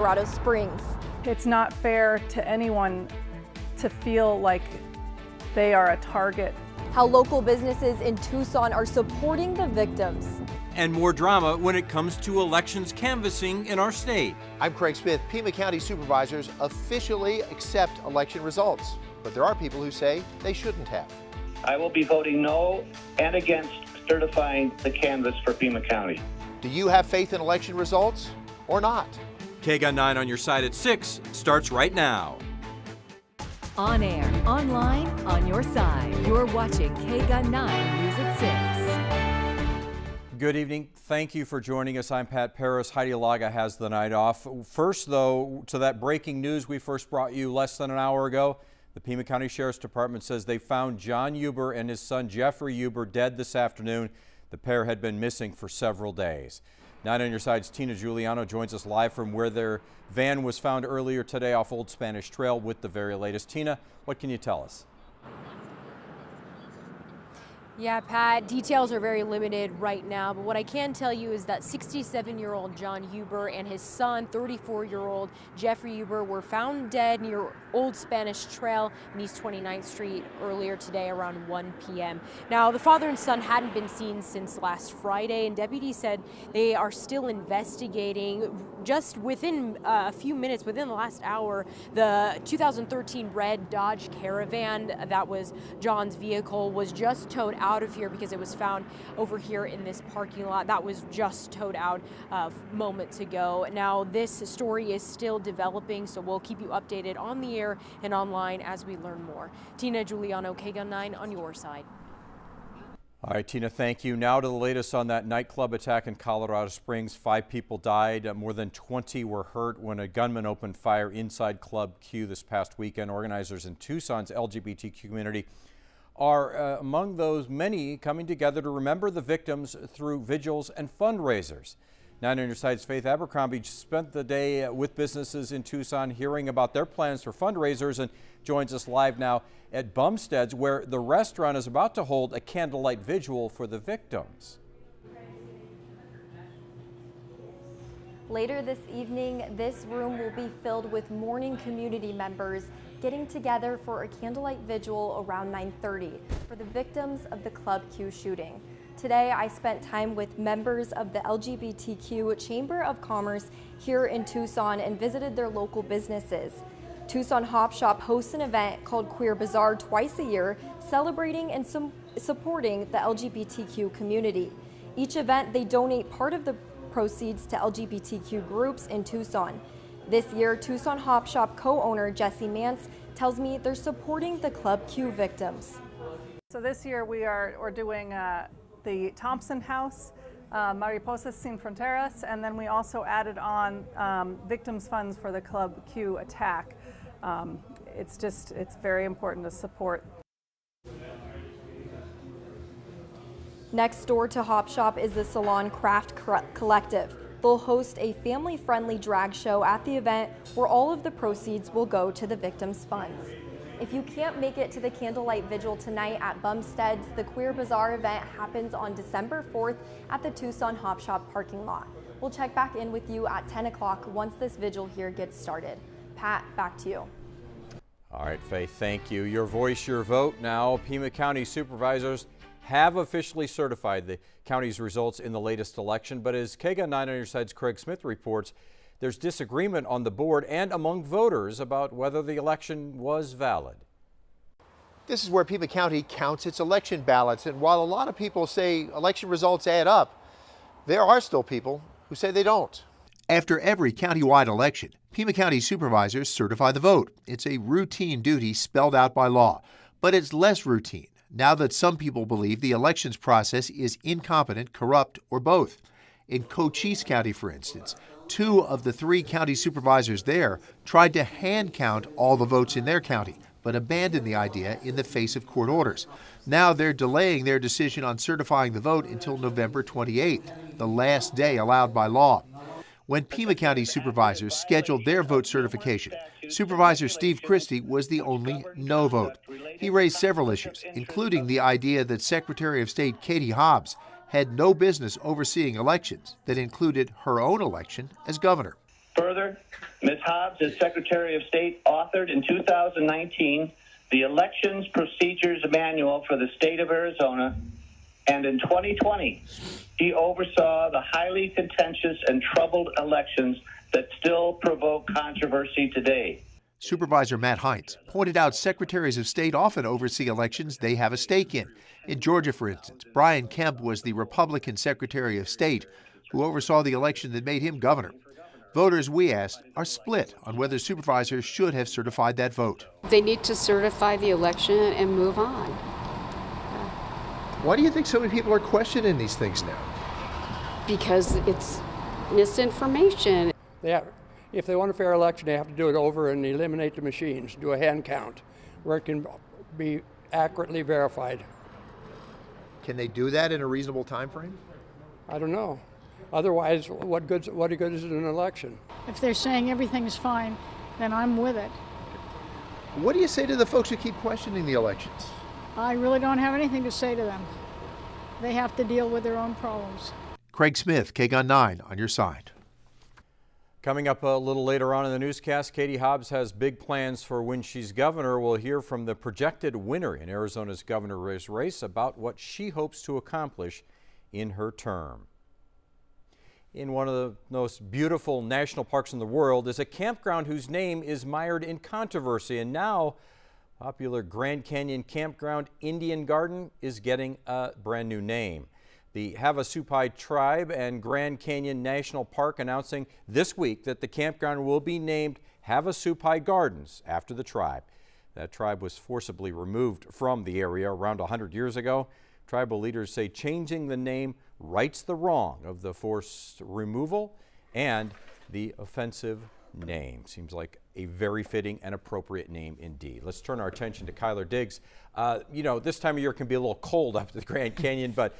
Colorado Springs. It's not fair to anyone to feel like they are a target. How local businesses in Tucson are supporting the victims. And more drama when it comes to elections canvassing in our state. I'm Craig Smith. Pima County Supervisors officially accept election results, but there are people who say they shouldn't have. I will be voting no and against certifying the canvass for Pima County. Do you have faith in election results or not? KGUN 9 on your side at 6 starts right now. On air, online, on your side. You're watching KGUN 9 News at 6. Good evening. Thank you for joining us. I'm Pat Paris. Heidi Laga has the night off. First, though, to that breaking news we first brought you less than an hour ago. The Pima County Sheriff's Department says they found John Huber and his son Jeffrey Huber dead this afternoon. The pair had been missing for several days. 9 on your side's Tina Giuliano joins us live from where their van was found earlier today off Old Spanish Trail with the very latest. Tina, what can you tell us? Yeah, Pat, details are very limited right now, but what I can tell you is that 67-year-old John Huber and his son, 34-year-old Jeffrey Huber, were found dead near Old Spanish Trail in East 29th Street earlier today around 1 p.m. Now, the father and son hadn't been seen since last Friday, and deputies said they are still investigating. Just within a few minutes, within the last hour, the 2013 red Dodge Caravan that was John's vehicle was just towed out of here because it was found over here in this parking lot. That was just towed out moments ago. Now, this story is still developing, so we'll keep you updated on the air and online as we learn more. Tina Giuliano, KGUN 9 on your side. All right, Tina, thank you. Now to the latest on that nightclub attack in Colorado Springs. 5 people died. More than 20 were hurt when a gunman opened fire inside Club Q this past weekend. Organizers in Tucson's LGBT community are among those many coming together to remember the victims through vigils and fundraisers. 9 on your side's Faith Abercrombie spent the day with businesses in Tucson hearing about their plans for fundraisers and joins us live now at Bumstead's, where the restaurant is about to hold a candlelight vigil for the victims. Later this evening, this room will be filled with mourning community members getting together for a candlelight vigil around 9:30 for the victims of the Club Q shooting. Today, I spent time with members of the LGBTQ Chamber of Commerce here in Tucson and visited their local businesses. Tucson Hop Shop hosts an event called Queer Bazaar twice a year, celebrating and supporting the LGBTQ community. Each event, they donate part of the proceeds to LGBTQ groups in Tucson. This year, Tucson Hop Shop co-owner Jesse Mance tells me they're supporting the Club Q victims. So this year we're doing the Thompson House, Mariposas Sin Fronteras, and then we also added on victims funds for the Club Q attack. It's very important to support. Next door to Hop Shop is the Salon Craft Collective. They'll host a family-friendly drag show at the event where all of the proceeds will go to the victims' funds. If you can't make it to the candlelight vigil tonight at Bumstead's, the Queer Bazaar event happens on December 4th at the Tucson Hop Shop parking lot. We'll check back in with you at 10 o'clock once this vigil here gets started. Pat, back to you. All right, Faith, thank you. Your voice, your vote. Now, Pima County Supervisors have officially certified the county's results in the latest election, but as KGUN 9 on your side's Craig Smith reports, there's disagreement on the board and among voters about whether the election was valid. This is where Pima County counts its election ballots, and while a lot of people say election results add up, there are still people who say they don't. After every countywide election, Pima County Supervisors certify the vote. It's a routine duty spelled out by law, but it's less routine now that some people believe the elections process is incompetent, corrupt, or both. In Cochise County, for instance, 2 of the 3 county supervisors there tried to hand count all the votes in their county, but abandoned the idea in the face of court orders. Now they're delaying their decision on certifying the vote until November 28th, the last day allowed by law. When Pima County supervisors scheduled their vote certification, Supervisor Steve Christie was the only no vote. He raised several issues, including the idea that Secretary of State Katie Hobbs had no business overseeing elections that included her own election as governor. Further, Ms. Hobbs, as Secretary of State, authored in 2019 the Elections Procedures Manual for the state of Arizona, and in 2020, she oversaw the highly contentious and troubled elections that still provoke controversy today. Supervisor Matt Heinz pointed out secretaries of state often oversee elections they have a stake in. In Georgia, for instance, Brian Kemp was the Republican Secretary of State who oversaw the election that made him governor. Voters, we asked, are split on whether supervisors should have certified that vote. They need to certify the election and move on. Why do you think so many people are questioning these things now? Because it's misinformation. If they want a fair election, they have to do it over and eliminate the machines, do a hand count where it can be accurately verified. Can they do that in a reasonable time frame? I don't know. Otherwise, what good is an election? If they're saying everything's fine, then I'm with it. What do you say to the folks who keep questioning the elections? I really don't have anything to say to them. They have to deal with their own problems. Craig Smith, KGUN 9, on your side. Coming up a little later on in the newscast, Katie Hobbs has big plans for when she's governor. We'll hear from the projected winner in Arizona's governor's race about what she hopes to accomplish in her term. In one of the most beautiful national parks in the world is a campground whose name is mired in controversy, and now popular Grand Canyon campground Indian Garden is getting a brand new name. The Havasupai Tribe and Grand Canyon National Park announcing this week that the campground will be named Havasupai Gardens after the tribe. That tribe was forcibly removed from the area around 100 years ago. Tribal leaders say changing the name rights the wrong of the forced removal and the offensive name. Seems like a very fitting and appropriate name indeed. Let's turn our attention to Kyler Diggs. You know, this time of year can be a little cold up at the Grand Canyon, but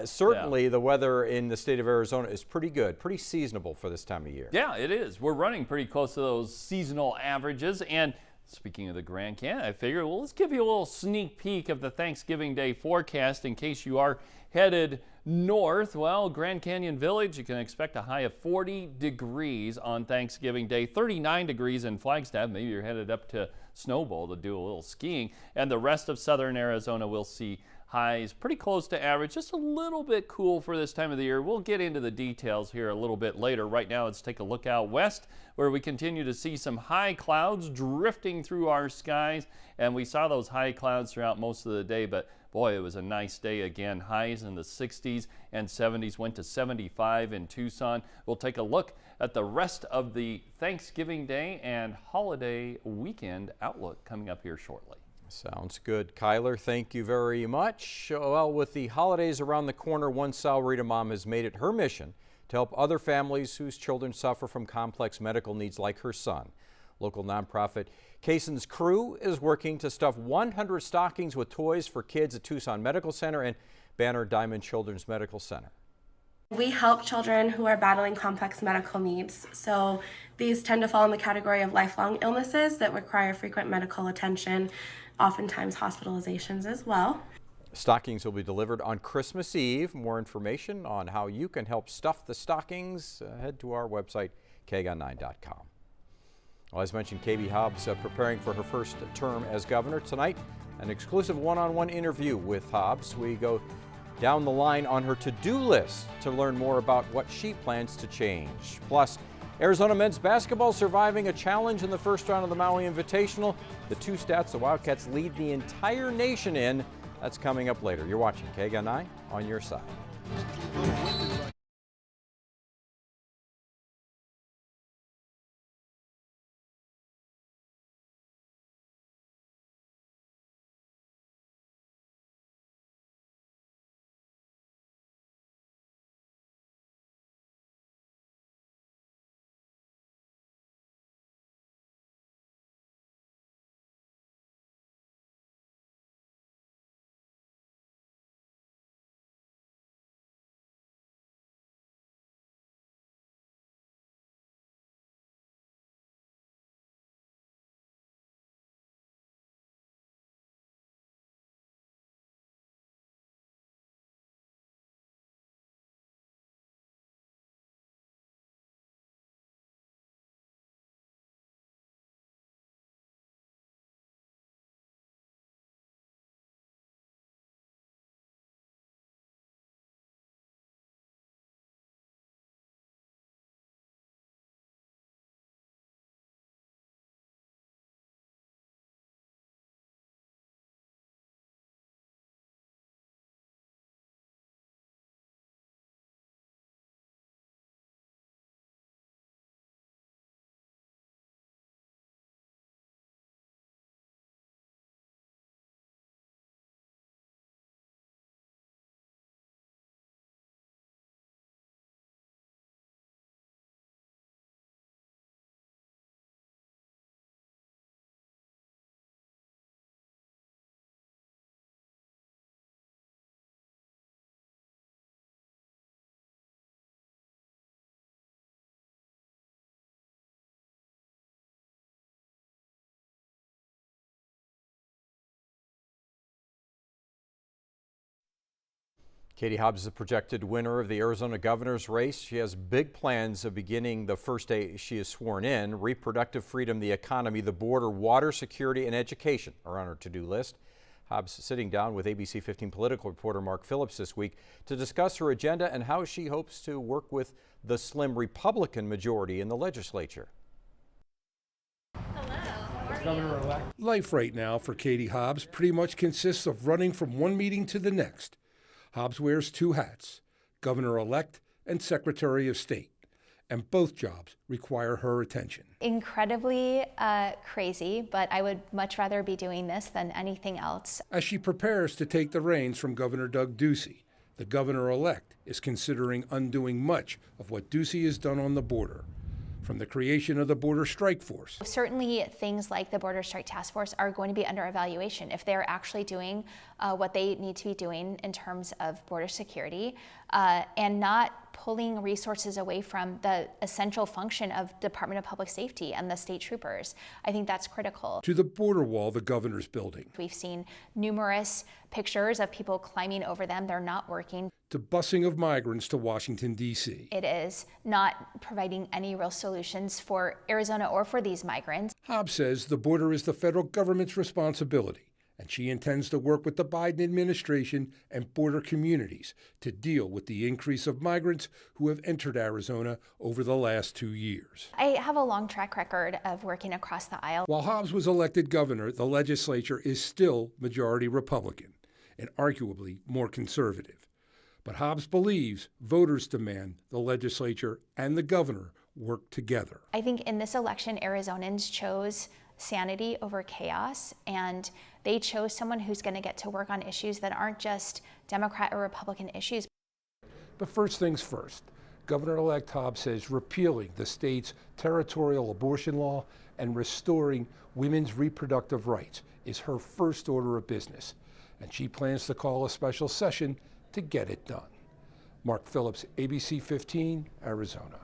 certainly the weather in the state of Arizona is pretty good, pretty seasonable for this time of year. Yeah, it is. We're running pretty close to those seasonal averages. And speaking of the Grand Canyon, I figured, well, let's give you a little sneak peek of the Thanksgiving Day forecast in case you are headed north. Well, Grand Canyon Village, you can expect a high of 40 degrees on Thanksgiving Day, 39 degrees in Flagstaff. Maybe you're headed up to Snowbowl to do a little skiing. And the rest of southern Arizona will see highs pretty close to average, just a little bit cool for this time of the year. We'll get into the details here a little bit later. Right now, let's take a look out west where we continue to see some high clouds drifting through our skies. And we saw those high clouds throughout most of the day, but boy, it was a nice day again. Highs in the 60s and 70s, went to 75 in Tucson. We'll take a look at the rest of the Thanksgiving Day and holiday weekend outlook coming up here shortly. Sounds good. Kyler, thank you very much. Well, with the holidays around the corner, one Salrita mom has made it her mission to help other families whose children suffer from complex medical needs like her son. Local nonprofit Kason's Crew is working to stuff 100 stockings with toys for kids at Tucson Medical Center and Banner Diamond Children's Medical Center. We help children who are battling complex medical needs. So these tend to fall in the category of lifelong illnesses that require frequent medical attention, oftentimes hospitalizations as well. Stockings will be delivered on Christmas Eve. More information on how you can help stuff the stockings, head to our website, kgun9.com. Well, as mentioned, Katie Hobbs preparing for her first term as governor. Tonight, an exclusive one-on-one interview with Hobbs. We go down the line on her to-do list to learn more about what she plans to change. Plus, Arizona men's basketball surviving a challenge in the first round of the Maui Invitational. The two stats the Wildcats lead the entire nation in. That's coming up later. You're watching KGUN 9 on your side. Katie Hobbs is the projected winner of the Arizona governor's race. She has big plans of beginning the first day she is sworn in. Reproductive freedom, the economy, the border, water security, and education are on her to-do list. Hobbs sitting down with ABC 15 political reporter Mark Phillips this week to discuss her agenda and how she hopes to work with the slim Republican majority in the legislature. GovernorElect. Life right now for Katie Hobbs pretty much consists of running from one meeting to the next. Hobbs wears two hats, Governor-elect and Secretary of State, and both jobs require her attention. Incredibly crazy, but I would much rather be doing this than anything else. As she prepares to take the reins from Governor Doug Ducey, the Governor-elect is considering undoing much of what Ducey has done on the border, from the creation of the Border Strike Force. Certainly things like the Border Strike Task Force are going to be under evaluation if they're actually doing what they need to be doing in terms of border security and not pulling resources away from the essential function of Department of Public Safety and the state troopers. I think that's critical. To the border wall the governor's building. We've seen numerous pictures of people climbing over them. They're not working. To busing of migrants to Washington, D.C. It is not providing any real solutions for Arizona or for these migrants. Hobbs says the border is the federal government's responsibility, and she intends to work with the Biden administration and border communities to deal with the increase of migrants who have entered Arizona over the last 2 years. I have a long track record of working across the aisle. While Hobbs was elected governor, the legislature is still majority Republican and arguably more conservative. But Hobbs believes voters demand the legislature and the governor work together. I think in this election, Arizonans chose sanity over chaos, and they chose someone who's going to get to work on issues that aren't just Democrat or Republican issues. But first things first, Governor-elect Hobbs says repealing the state's territorial abortion law and restoring women's reproductive rights is her first order of business, and she plans to call a special session to get it done. Mark Phillips, ABC 15, Arizona.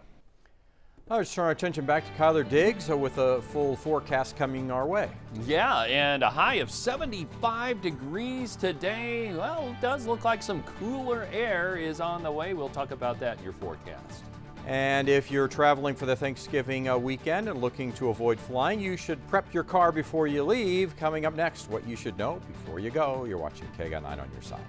Now let's turn our attention back to Kyler Diggs with a full forecast coming our way. Yeah, and a high of 75 degrees today. Well, it does look like some cooler air is on the way. We'll talk about that in your forecast. And if you're traveling for the Thanksgiving weekend and looking to avoid flying, you should prep your car before you leave. Coming up next, what you should know before you go. You're watching KGUN 9 on your side.